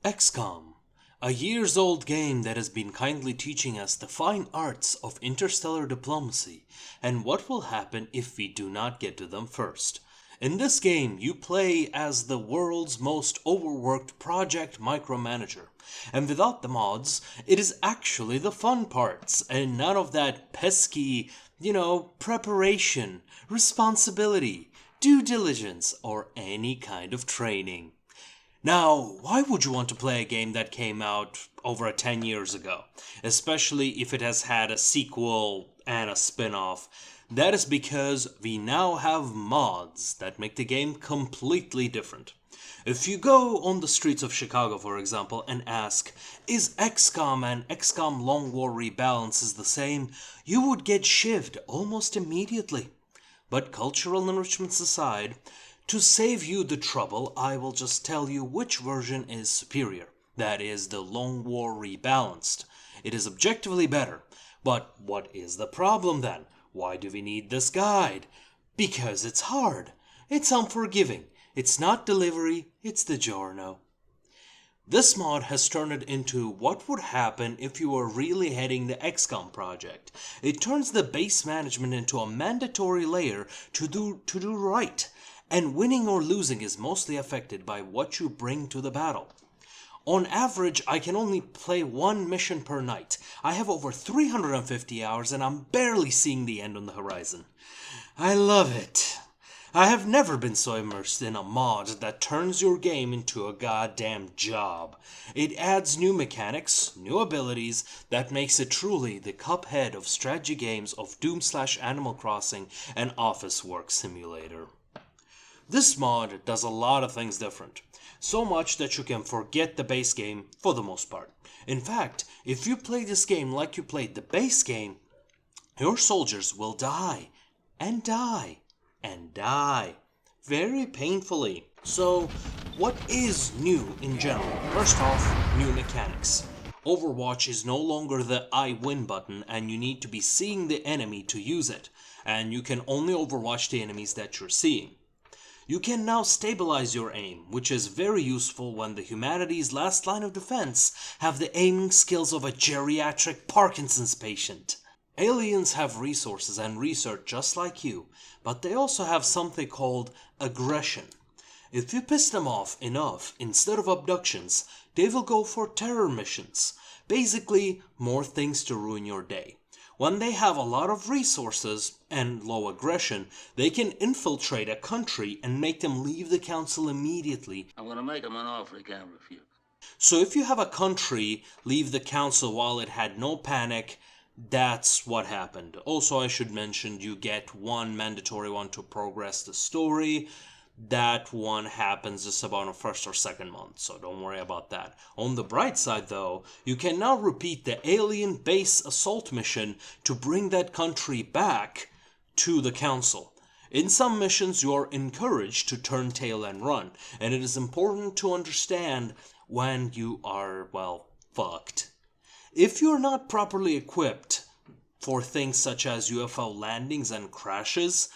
Xcom, a years-old game that has been kindly teaching us the fine arts of interstellar diplomacy and what will happen if we do not get to them first. In this game, you play as the world's most overworked project micromanager, and without the mods, it is actually the fun parts and none of that pesky, preparation, responsibility, due diligence, or any kind of training. Now, why would you want to play a game that came out over 10 years ago, especially if it has had a sequel and a spin-off? That is because we now have mods that make the game completely different. If you go on the streets of Chicago, for example, and ask, is XCOM and XCOM Long War Rebalanced the same, you would get shivved almost immediately. But cultural enrichments aside, to save you the trouble, I will just tell you which version is superior. That is the Long War Rebalanced. It is objectively better. But what is the problem then? Why do we need this guide? Because it's hard. It's unforgiving. It's not delivery, it's the giorno. This mod has turned it into what would happen if you were really heading the XCOM project. It turns the base management into a mandatory layer to do right. And winning or losing is mostly affected by what you bring to the battle. On average, I can only play one mission per night. I have over 350 hours and I'm barely seeing the end on the horizon. I love it. I have never been so immersed in a mod that turns your game into a goddamn job. It adds new mechanics, new abilities, that makes it truly the Cuphead of strategy games of Doom/Animal Crossing and Office Work Simulator. This mod does a lot of things different, so much that you can forget the base game for the most part. In fact, if you play this game like you played the base game, your soldiers will die, and die, and die, very painfully. So, what is new in general? First off, new mechanics. Overwatch is no longer the I win button and you need to be seeing the enemy to use it, and you can only overwatch the enemies that you're seeing. You can now stabilize your aim, which is very useful when the humanity's last line of defense have the aiming skills of a geriatric Parkinson's patient. Aliens have resources and research just like you, but they also have something called aggression. If you piss them off enough, instead of abductions, they will go for terror missions. Basically, more things to ruin your day. When they have a lot of resources and low aggression, they can infiltrate a country and make them leave the council immediately. I'm gonna make them an offer they can't refuse. So if you have a country leave the council while it had no panic, that's what happened. Also, I should mention you get one mandatory one to progress the story. That one happens just about on the first or second month, so don't worry about that. On the bright side though, you can now repeat the alien base assault mission to bring that country back to the council. In some missions you are encouraged to turn tail and run, and it is important to understand when you are, well, fucked. If you're not properly equipped for things such as UFO landings and crashes,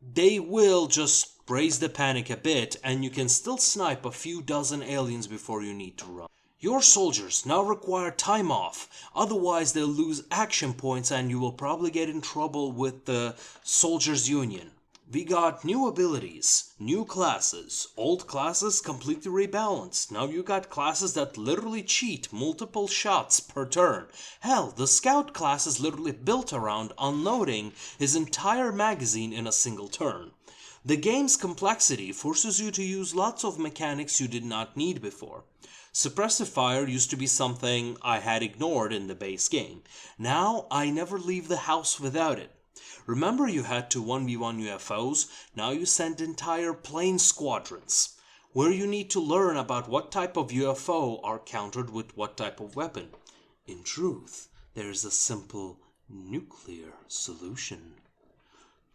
they will just raise the panic a bit and you can still snipe a few dozen aliens before you need to run. Your soldiers now require time off, otherwise they'll lose action points and you will probably get in trouble with the Soldiers Union. We got new abilities, new classes, old classes completely rebalanced. Now you got classes that literally cheat multiple shots per turn. Hell, the scout class is literally built around unloading his entire magazine in a single turn. The game's complexity forces you to use lots of mechanics you did not need before. Suppressive fire used to be something I had ignored in the base game. Now I never leave the house without it. Remember you had to 1v1 UFOs, now you send entire plane squadrons, where you need to learn about what type of UFO are countered with what type of weapon. In truth, there is a simple nuclear solution.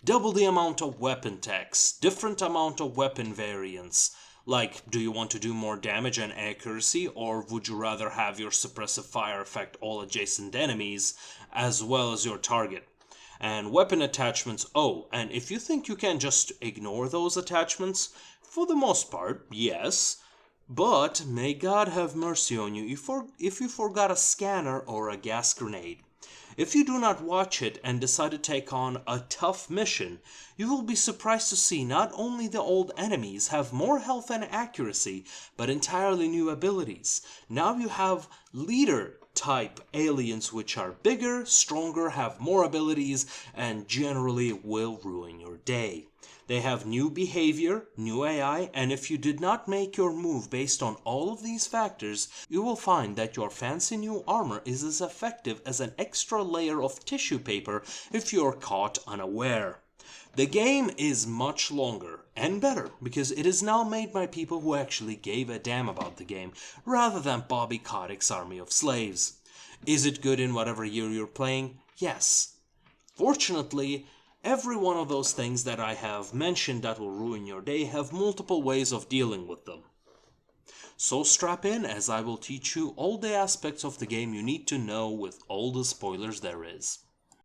Double the amount of weapon text, different amount of weapon variants. Like, do you want to do more damage and accuracy, or would you rather have your suppressive fire affect all adjacent enemies, as well as your target? And weapon attachments, and if you think you can just ignore those attachments, for the most part, yes. But may God have mercy on you if you forgot a scanner or a gas grenade. If you do not watch it and decide to take on a tough mission, you will be surprised to see not only the old enemies have more health and accuracy, but entirely new abilities. Now you have leader type aliens which are bigger, stronger, have more abilities, and generally will ruin your day. They have new behavior, new AI, and if you did not make your move based on all of these factors, you will find that your fancy new armor is as effective as an extra layer of tissue paper if you're caught unaware. The game is much longer and better because it is now made by people who actually gave a damn about the game rather than Bobby Kotick's army of slaves. Is it good in whatever year you're playing? Yes. Fortunately, every one of those things that I have mentioned that will ruin your day have multiple ways of dealing with them. So strap in as I will teach you all the aspects of the game you need to know with all the spoilers there is.